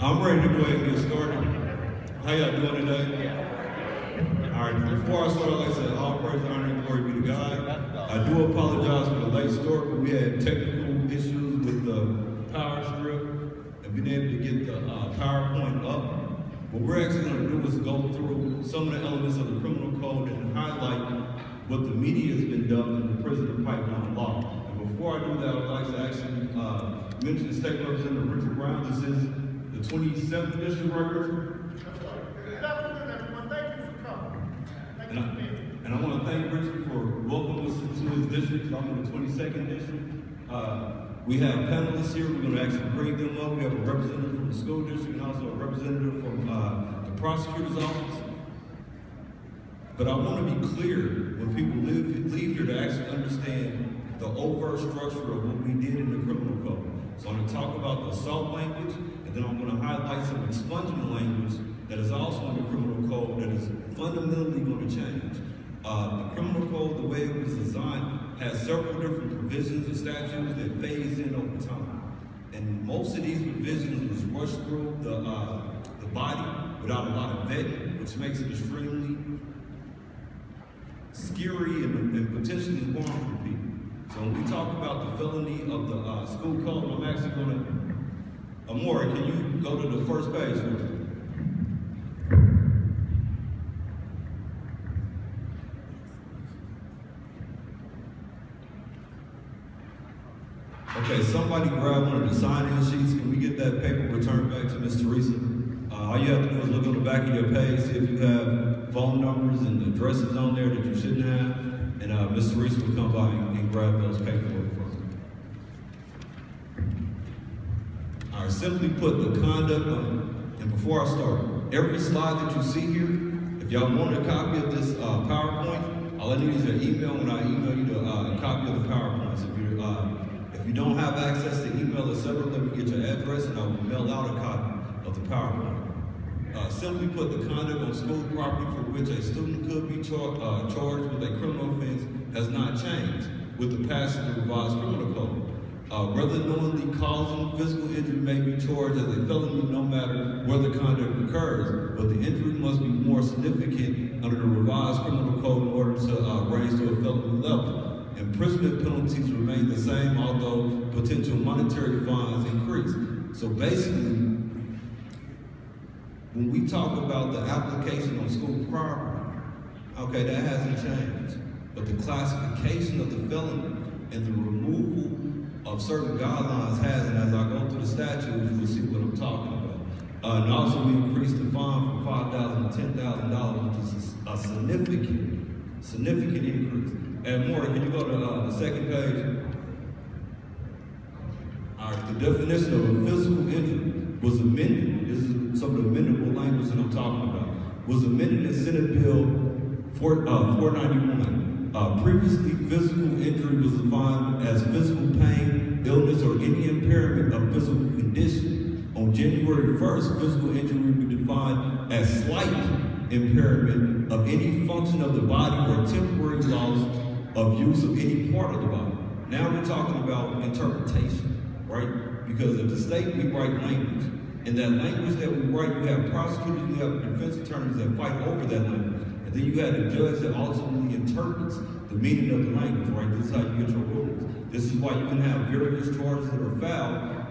I'm ready to go ahead and get started. How y'all doing today? All right, before I start, like I said, all praise, honor, and glory be to God. I do apologize for the late start, but we had technical issues with the power strip and being able to get the PowerPoint up. What we're actually going to do is go through some of the elements of the criminal code and highlight what the media has been done in the prisoner pipeline law. And before I do that, I would like to actually mention the State Representative Richard Brown. This is the 27th District Record. Good afternoon, everyone. Thank you for coming. And I want to thank Richard for welcoming us to his district. I'm in the 22nd district. We have panelists here. We're going to actually bring them up. We have a representative from the school district and also a representative from the prosecutor's office. But I want to be clear when people leave here to actually understand the overt structure of what we did in the criminal code. So I'm going to talk about the assault language, and then I'm going to highlight some expungement language that is also in the criminal code that is fundamentally going to change. The criminal code, the way it was designed, has several different provisions and statutes that phase in over time. And most of these provisions was rushed through the body without a lot of vetting, which makes it extremely scary and potentially harmful for people. So when we talk about the felony of the school code, I'm actually going to, Amora, can you go to the first page for me? Okay, somebody grab one of the sign-in sheets. Can we get that paper returned back to Ms. Teresa? All you have to do is look on the back of your page, see if you have phone numbers and addresses on there that you shouldn't have, and Ms. Teresa will come by and grab those paperwork from you. All right, simply put, the conduct of, and before I start, every slide that you see here, if y'all want a copy of this PowerPoint, all I need is your email when I email you a copy of the PowerPoint. So if you don't have access to email, etc., let me get your address and I will mail out a copy of the PowerPoint. Simply put, the conduct on school property for which a student could be charged with a criminal offense has not changed with the passage of the revised criminal code. Whether knowingly causing physical injury may be charged as a felony no matter where the conduct occurs, but the injury must be more significant under the revised criminal code in order to raise to a felony level. Imprisonment penalties remain the same, although potential monetary fines increase. So basically, when we talk about the application on school property, okay, that hasn't changed. But the classification of the felony and the removal of certain guidelines has, and as I go through the statutes, you will see what I'm talking about. And also we increased the fine from $5,000 to $10,000, which is a significant increase. And more, can you go to the second page? All right, the definition of a physical injury was amended. This is some of the amendable language that I'm talking about. Was amended in Senate Bill 491. Previously, physical injury was defined as physical pain, illness, or any impairment of physical condition. On January 1st, physical injury will be defined as slight impairment of any function of the body or temporary loss of use of any part of the body. Now we're talking about interpretation, right? Because at the state, we write language. In that language that we write, you have prosecutors, you have defense attorneys that fight over that language. And then you have a judge that ultimately interprets the meaning of the language, right? This is how you get your rulings. This is why you can have various charges that are filed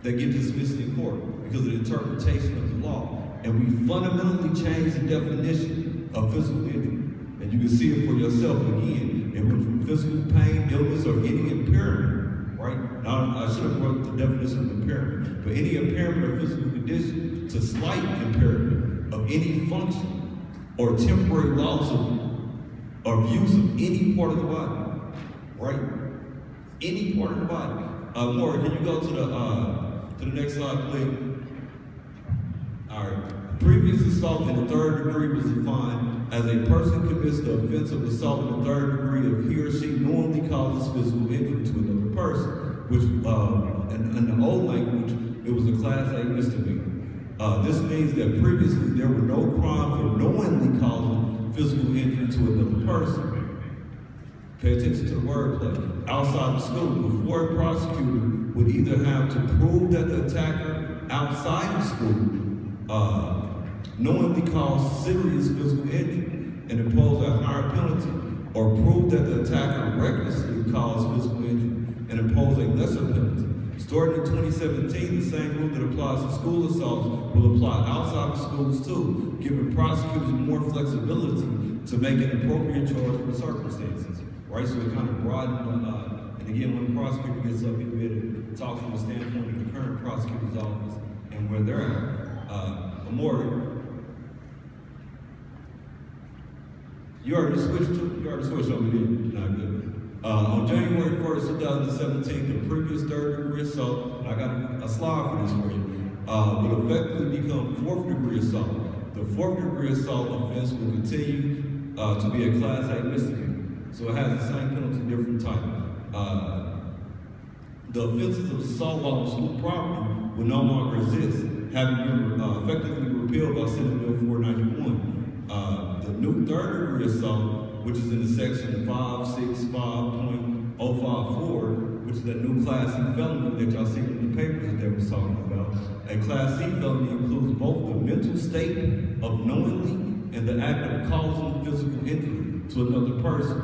that get dismissed in court because of the interpretation of the law. And we fundamentally changed the definition of physical injury. And you can see it for yourself again. It went from physical pain, illness, or any impairment, right? Now, I should have brought the definition of impairment, but any impairment of physical condition to slight impairment of any function or temporary loss of use of any part of the body, right? Any part of the body. Laura, can you go to the next slide, please? All right. Previous assault in the third degree was defined as a person commits the offense of assault in the third degree if he or she knowingly causes physical injury to another person, which in the old language, it was a class A misdemeanor. This means that previously there were no crime for knowingly causing physical injury to another person. Pay attention to the wordplay. Outside the school, before a prosecutor would either have to prove that the attacker outside of school, knowingly cause serious physical injury and impose a higher penalty, or prove that the attacker recklessly caused physical injury and impose a lesser penalty. Starting in 2017, the same rule that applies to school assaults will apply outside of schools too, giving prosecutors more flexibility to make an appropriate charge for the circumstances. Right, so it kind of broadened, and again, when the prosecutor gets up, he'll be able to talk from the standpoint of the current prosecutor's office and where they're at. Amore, you already switched over there. Not good. On January 1st, 2017, the previous third-degree assault, and I got a slide for this for you, will effectively become fourth-degree assault. The fourth-degree assault offense will continue to be a Class A misdemeanor. So it has the same penalty, different type. The offenses of assault while on school property will no longer exist, having been effectively repealed by Senate Bill 491. The new third-degree assault, which is in the section 565.054, which is that new Class C felony that y'all see in the papers that they was talking about. A Class C felony includes both the mental state of knowingly and the act of causing physical injury to another person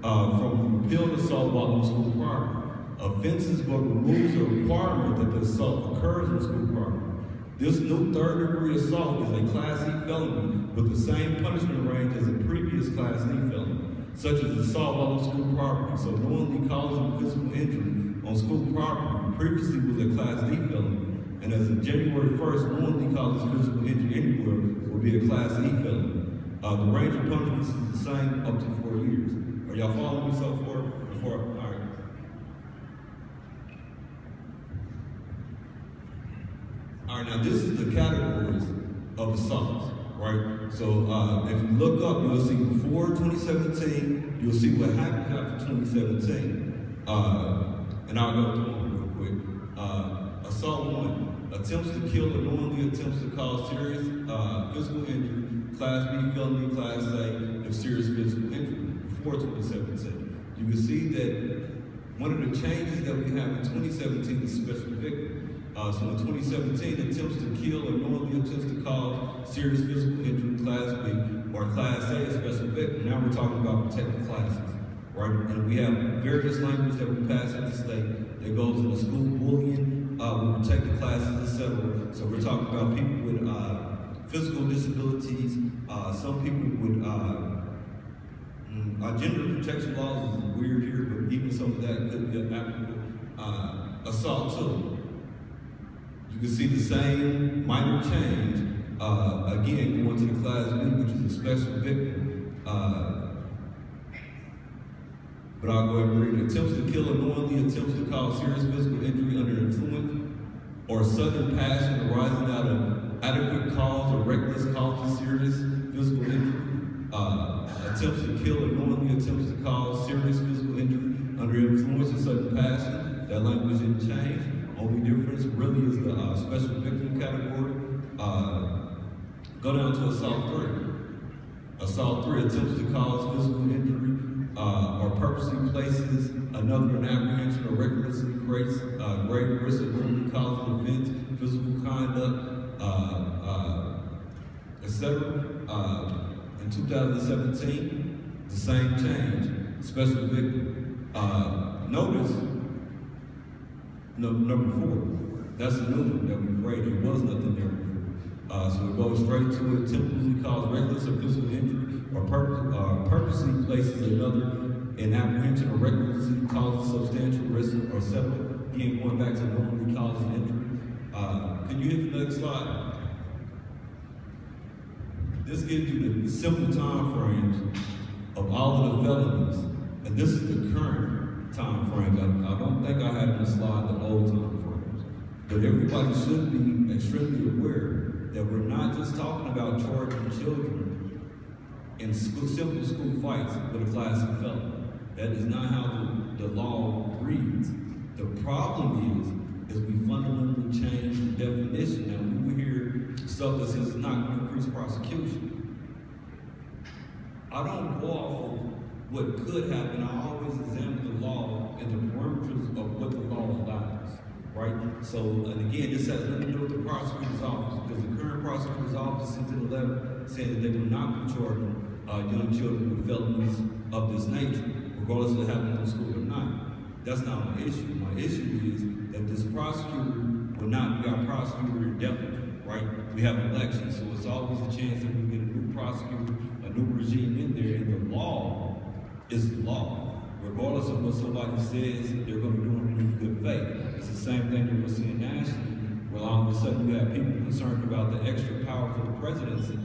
from repealed assault while on school property. Offenses but removes the requirement that the assault occurs on school property. This new third-degree assault is a Class C felony with the same punishment range as a previous Class D felony, such as assault while on school property. So knowingly causing physical injury on school property previously was a Class D felony, and as of January 1st, knowingly causes physical injury anywhere will be a Class E felony. The range of punishments is the same up to 4 years. Are y'all following me so far? All right. All right, now this is the categories of assaults, right? So if you look up, you'll see before 2017, you'll see what happened after 2017. And I'll go through them real quick. Assault 1, attempts to kill or knowingly attempts to cause serious physical injury, Class B felony, Class A, if serious physical injury, before 2017. You can see that one of the changes that we have in 2017 is special victim. So in 2017, attempts to kill or knowingly attempts to cause serious physical injury, Class B, or Class A, special victim. Now we're talking about protected classes, right? And we have various language that we pass at the state that goes into school bullying, with protected classes, etc. So we're talking about people with physical disabilities, some people with gender protection laws is weird here, but even some of that could be applicable. Assault too. You can see the same minor change, again, going to the Class B, which is a special victim. But I'll go ahead and read it. Attempts to kill or knowingly attempts to cause serious physical injury under influence or sudden passion arising out of adequate cause or reckless cause of serious physical injury. Attempts to kill or knowingly attempts to cause serious physical injury under influence or sudden passion. That language didn't change. Only difference really is the special victim category. Go down to assault 3. Assault 3, attempts to cause physical injury or purposely places another in apprehension or recklessly creates grave risk of knowingly causing offense, physical conduct, etc. In 2017, the same change, special victim. Notice, number 4, that's the new one that we created. There was nothing there before. So it goes straight to it, attempts to cause reckless or physical injury or purposely places another in apprehension or recklessly causes substantial risk or several. Again, going back to normally causing injury. Can you hit the next slide? This gives you the simple time frames of all of the felonies, and this is the current time frames. I don't think I have in the slide the old time frames, but everybody should be extremely aware that we're not just talking about charging children in simple school fights with a Class C felony. That is not how the law reads. The problem is we fundamentally change the definition. Now, we will hear stuff that says it's not going to increase prosecution. I don't go off of what could happen. I always examine the law and the parameters of what the law allows. right? So, and again, this has nothing to do with the prosecutor's office, because the current prosecutor's office sent an letter saying that they will not be charging young children with felonies of this nature, regardless of happening in school or not. That's not my issue. My issue is that this prosecutor will not be our prosecutor indefinitely, right? We have elections, so it's always a chance that we get a new prosecutor, a new regime in there, and the law is the law. Regardless of what somebody says, they're going to do it in good faith. It's the same thing that we're seeing nationally, where all of a sudden you have people concerned about the extra power for the presidency,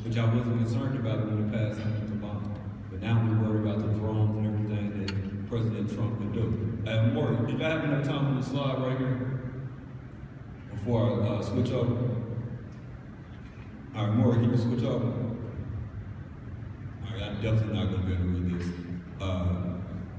which I wasn't concerned about when we passed Obama. But now we're worried about the drones and everything that President Trump could do. Maury, did I have enough time on the slide right here before I switch over? All right, Maury, can you switch over? All right, I'm definitely not going to be able to read this.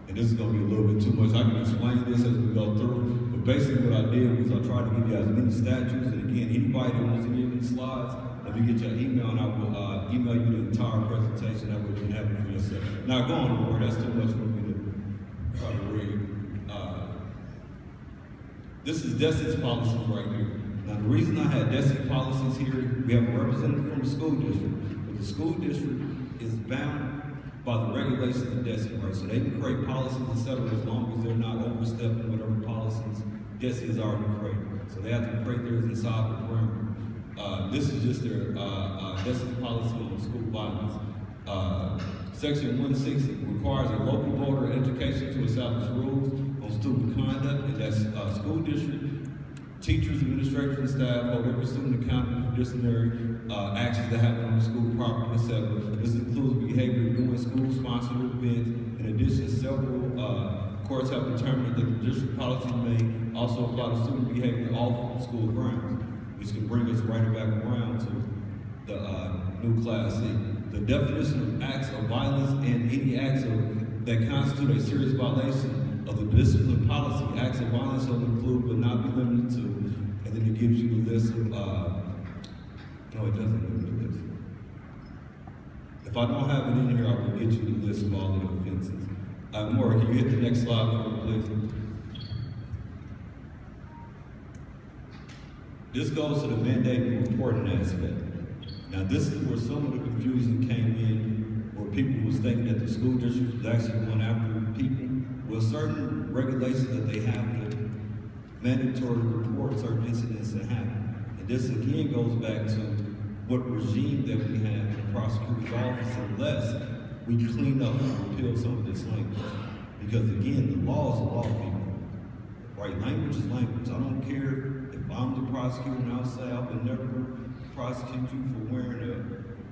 And this is going to be a little bit too much. I can explain this as we go through, but basically what I did was I tried to give you as many statutes, and again, anybody that wants to give me slides, let me get your email, and I will email you the entire presentation. That way you can have it for yourself. Now go on, Maury, that's too much for me to try to read. This is DESI's policies right here. Now the reason I had DESI policies here, we have a representative from the school district, but the school district is bound by the regulations of DESI, right? So they can create policies, etc., as long as they're not overstepping whatever policies DESI has already created. So they have to create theirs inside the perimeter. This is just their DESI policy on school violence. Section 160 requires a local board of education to establish rules on student conduct, and that's school district, teachers, administrators, and staff hold every student accountable for disciplinary actions that happen on the school property, etc. This includes behavior during school-sponsored events. In addition, several courts have determined that the district policy may also apply to student behavior off school grounds, which can bring us right back around to the new Class C. The definition of acts of violence and any acts that constitute a serious violation of the discipline policy. Acts of violence will include but not be limited to, and then it gives you the list of, no, it doesn't give you the list. If I don't have it in here, I will get you the list of all of the offenses. Maury, can you hit the next slide for me, please? This goes to the mandated reporting aspect. Now this is where some of the confusion came in, where people was thinking that the school district was actually going after people. Well, certain regulations that they have to mandatory report certain incidents that happen. And this again goes back to what regime that we have in the prosecutor's office, unless we clean up and repeal some of this language. Because again, the law is the law, people. Right? Language is language. I don't care if I'm the prosecutor and I'll say I would never prosecute you for wearing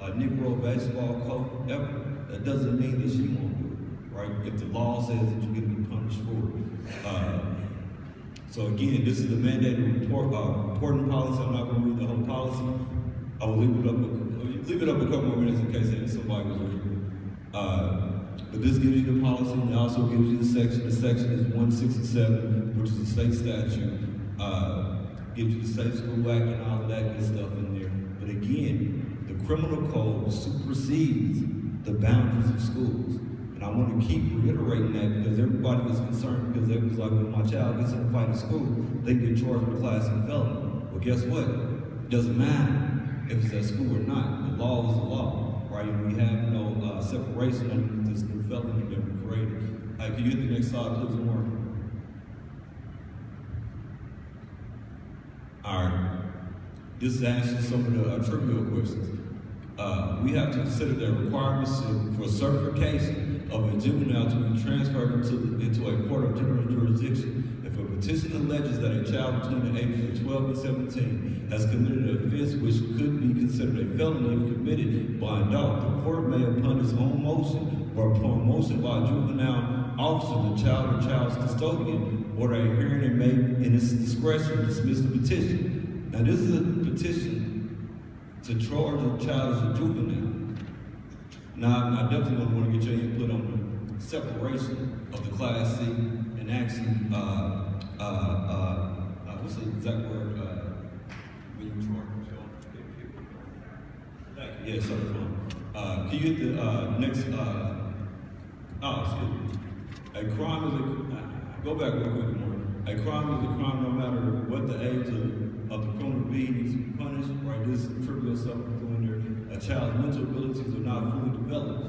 a Negro baseball coat ever. That doesn't mean that she won't do it, right? If the law says that you're going to be punished for it. So again, this is the mandated reporting policy. I'm not going to read the whole policy. I will leave it up a couple more minutes in case somebody was reading. But this gives you the policy, and it also gives you the section. The section is 167, which is a state statute. Gives you the Safe School Act and all of that good stuff in there. But again, the criminal code supersedes the boundaries of schools. And I want to keep reiterating that because everybody was concerned because they was like, when my child gets in a fight at school, they get charged with class and felony. Well, guess what? It doesn't matter if it's at school or not. The law is the law, right? And we have no separation underneath this new felony that we created. Can you hit the next slide, please, Mark? All right. This is actually some of the trivial questions. We have to consider the requirements for certification of a juvenile to be transferred into a court of general jurisdiction. If a petition alleges that a child between the ages of 12 and 17 has committed an offense which could be considered a felony if committed by an adult, the court may, upon its own motion or upon motion by a juvenile officer, the child or child's custodian, order a hearing and may, in its discretion, dismiss the petition. Now, this is a petition to charge a child as a juvenile. Now, I definitely want to get your input on the separation of the Class C and actually, what's the exact word? Thank you. Yeah, sorry. Can you hit the next? A crime is a. Go back real quick, Morgan. A crime is a crime no matter what the age of the criminal being needs to be punished, right? This is trivial self-doing there. A child's mental abilities are not fully developed.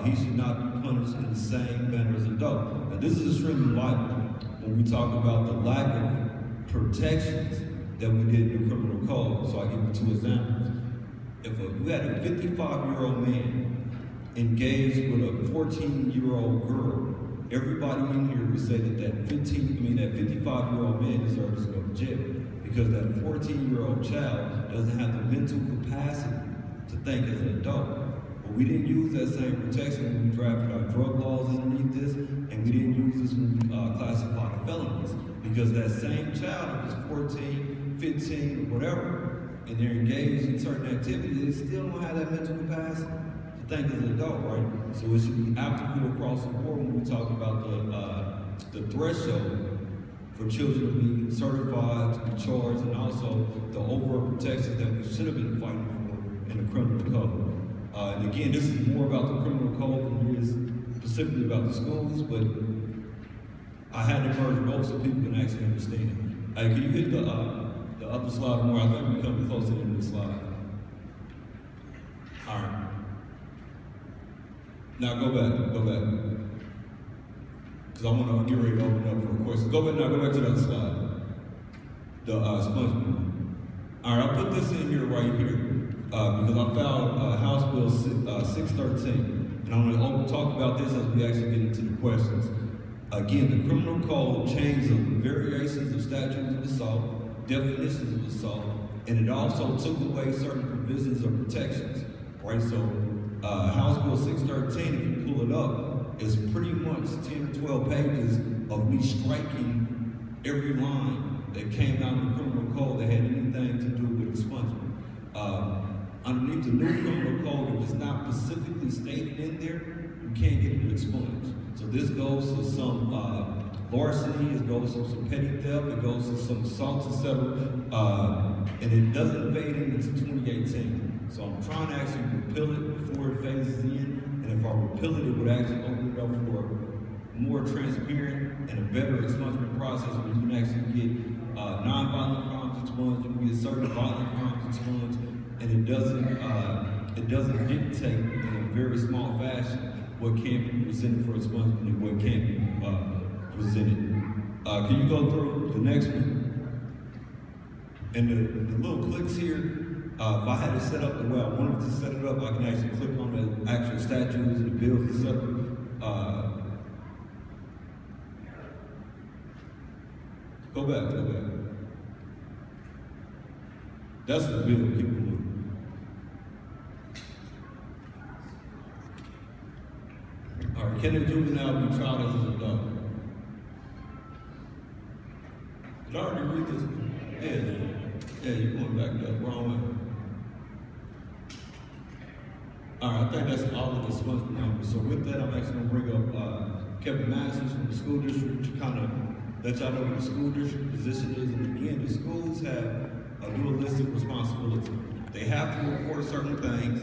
He should not be punished in the same manner as an adult. Now, this is extremely vital when we talk about the lack of protections that we did in the criminal code. So I'll give you 2 examples. If you had a 55-year-old man engaged with a 14-year-old girl, everybody in here would say that 55-year-old man deserves to go to jail because that 14-year-old child doesn't have the mental capacity to think as an adult. But we didn't use that same protection when we drafted our drug laws underneath this, and we didn't use this when we classified the felonies, because that same child, if it's 14, 15, or whatever, and they're engaged in certain activities, they still don't have that mental capacity to think as an adult, right? So it should be applicable across the board when we talk about the threshold for children to be certified, to be charged, and also the overall protections that we should have been fighting for in the criminal code. And again, this is more about the criminal code than it is specifically about the schools, but I had to merge both so people can actually understand. Hey, can you hit the other slide more? I think we're coming close to the end of the slide. All right. Now go back. Because I want to get ready to open up for questions. Go back to that slide. The SpongeBob. All right, I put this in here right here because I found House Bill 613. And I'm going to talk about this as we actually get into the questions. Again, the criminal code changed the variations of statutes of assault, definitions of assault, and it also took away certain provisions of protections, right? So House Bill 613, if you pull it up, is pretty much 10 or 12 pages of me striking every line that came out of the criminal code that had anything to do with expungement. Underneath the new criminal code, if it's not specifically stated in there, you can't get it expunged. So this goes to some larceny, it goes to some petty theft, it goes to some assaults, etc. And it doesn't fade into 2018. So I'm trying to actually repeal it before it phases in. And if I repeal it, it would actually open it up for a more transparent and a better expungement process where you can actually get non-violent crimes expunged, you can get certain violent crimes expunged, and it doesn't dictate in a very small fashion what can be presented for expungement and what can't be presented. Can you go through the next one? And the little clicks here, if I had it set up the way I wanted to set it up, I can actually click on the actual statutes and the bills, etc. Go back. That's the bill, keep it moving. All right, can a juvenile be tried as an adult? Did I already read this? Yeah, you're going back there, wrong way. All right, I think that's all of the expungement numbers. So with that, I'm actually going to bring up Kevin Masters from the school district to kind of let y'all know what the school district position is. And again, the schools have a dualistic responsibility. They have to report certain things.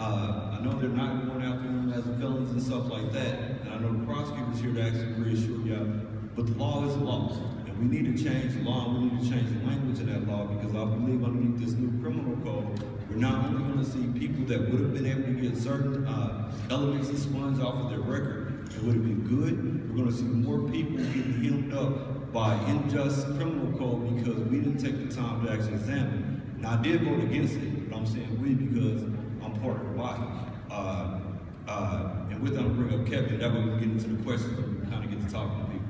I know they're not going after them as felons and stuff like that. And I know the prosecutor's here to actually reassure y'all, but the law is the law. And we need to change the law, and we need to change the language of that law, because I believe underneath this new criminal code, we're not only going to see people that would have been able to get certain elements expunged off of their record, it would have been good. We're going to see more people getting hemmed up by unjust criminal code because we didn't take the time to actually examine it. Now, I did vote against it, but I'm saying we because I'm part of the body. And with that, I'll bring up Kevin. That way we get into the questions and we kind of get to talking to people.